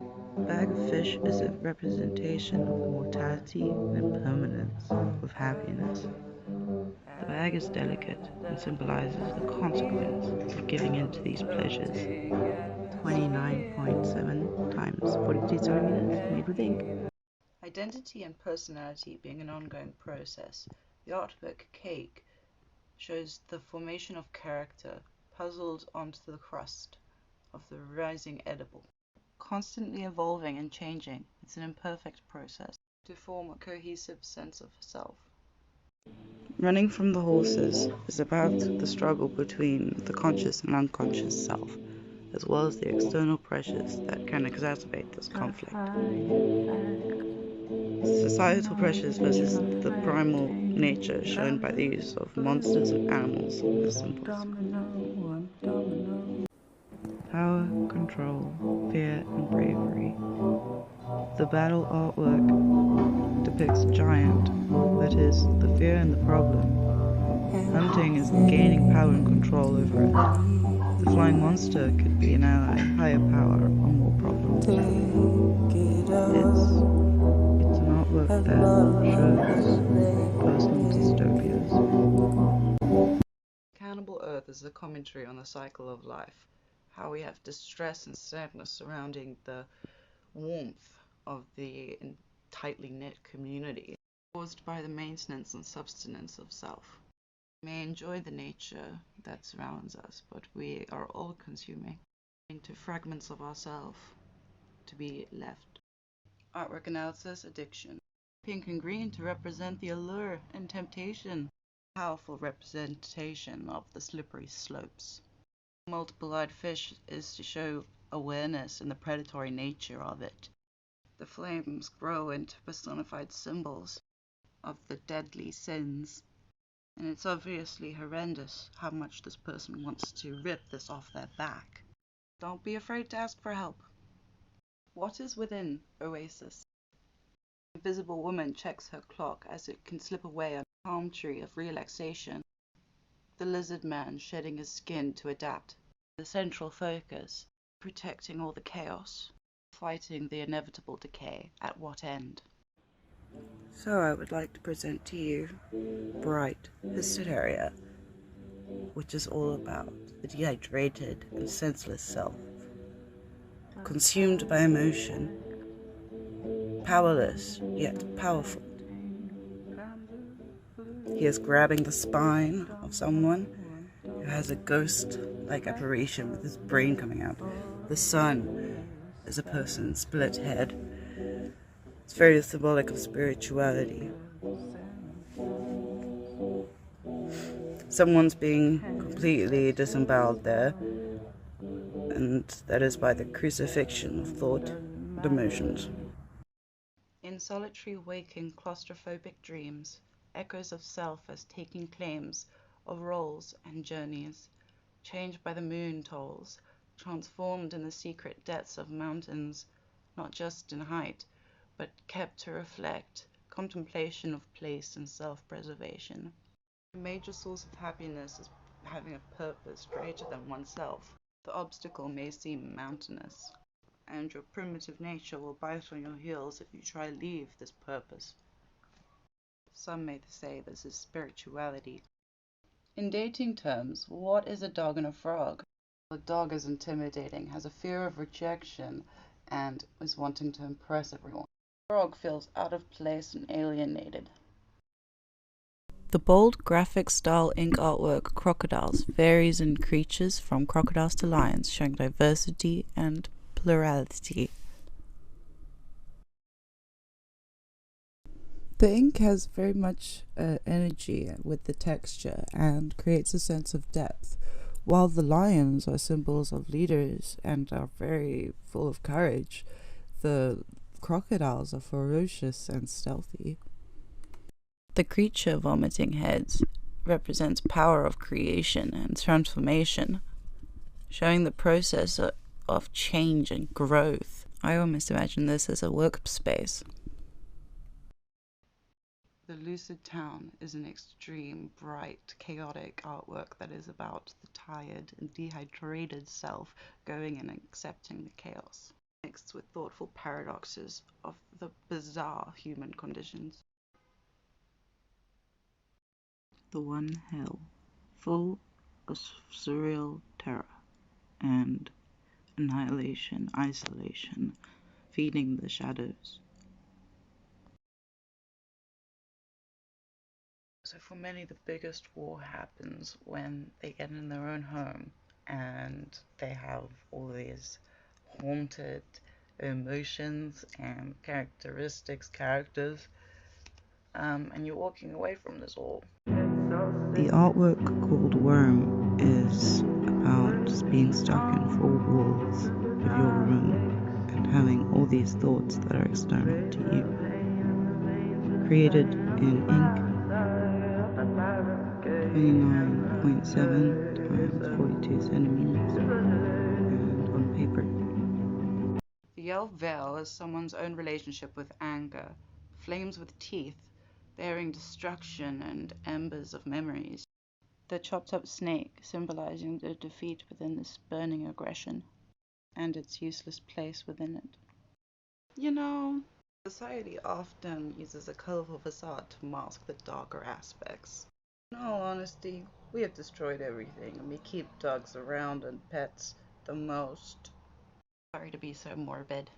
A bag of fish is a representation of the mortality and impermanence of happiness. The bag is delicate and symbolizes the consequence of giving in to these pleasures. 29.7 times 42 centimeters, made with ink. Identity and personality being an ongoing process, the artwork Cake shows the formation of character puzzled onto the crust of the rising edible. Constantly evolving and changing, it's an imperfect process to form a cohesive sense of self. Running from the horses is about the struggle between the conscious and unconscious self, as well as the external pressures that can exacerbate this conflict. Societal pressures versus the primal nature shown by the use of monsters and animals as symbols. Power, control, fear, and bravery. The battle artwork depicts Giant, that is, the fear and the problem. Hunting is gaining power and control over it. The flying monster could be an ally, higher power, or more problems. It's an artwork that shows personal dystopias. Cannibal Earth is a commentary on the cycle of life, how we have distress and sadness surrounding the warmth of the tightly knit community, caused by the maintenance and sustenance of self. We may enjoy the nature that surrounds us, but we are all consuming into fragments of ourselves to be left. Artwork analysis, addiction. Pink and green to represent the allure and temptation. Powerful representation of the slippery slopes. Multiple-eyed fish is to show awareness and the predatory nature of it. The flames grow into personified symbols of the deadly sins. And it's obviously horrendous how much this person wants to rip this off their back. Don't be afraid to ask for help. What is within Oasis? The invisible woman checks her clock as it can slip away on a palm tree of relaxation. The lizard man shedding his skin to adapt. The central focus, protecting all the chaos, fighting the inevitable decay. At what end? So I would like to present to you Bright Hysteria, which is all about the dehydrated and senseless self, consumed by emotion, powerless yet powerful. He is grabbing the spine of someone who has a ghost-like apparition with his brain coming out. The sun is a person's split head. It's very symbolic of spirituality. Someone's being completely disemboweled there, and that is by the crucifixion of thought and emotions. In solitary waking claustrophobic dreams, echoes of self as taking claims of roles and journeys, changed by the moon tolls, transformed in the secret depths of mountains, not just in height, but kept to reflect contemplation of place and self-preservation. A major source of happiness is having a purpose greater than oneself. The obstacle may seem mountainous, and your primitive nature will bite on your heels if you try to leave this purpose. Some may say this is spirituality. In dating terms, what is a dog and a frog? A dog is intimidating, has a fear of rejection, and is wanting to impress everyone. A frog feels out of place and alienated. The bold graphic style ink artwork Crocodiles varies in creatures from crocodiles to lions, showing diversity and plurality. The ink has very much energy with the texture and creates a sense of depth, while the lions are symbols of leaders and are very full of courage. The crocodiles are ferocious and stealthy. The creature vomiting heads represents power of creation and transformation, showing the process of change and growth. I almost imagine this as a workspace. The Lucid Town is an extreme, bright, chaotic artwork that is about the tired and dehydrated self going and accepting the chaos. mixed with thoughtful paradoxes of the bizarre human conditions. The one hell, full of surreal terror and annihilation, isolation, feeding the shadows. So for many, the biggest war happens when they get in their own home and they have all these haunted emotions and characters, and you're walking away from this all. The artwork called Worm is about just being stuck in four walls of your room and having all these thoughts that are external to you. Created in ink, 29.7 times 42 centimeters, and on paper. The yellow veil is someone's own relationship with anger, flames with teeth, bearing destruction and embers of memories. The chopped up snake, symbolizing the defeat within this burning aggression, and its useless place within it. You know, society often uses a colorful facade to mask the darker aspects. In all honesty, we have destroyed everything, and we keep dogs around and pets the most. Sorry to be so morbid.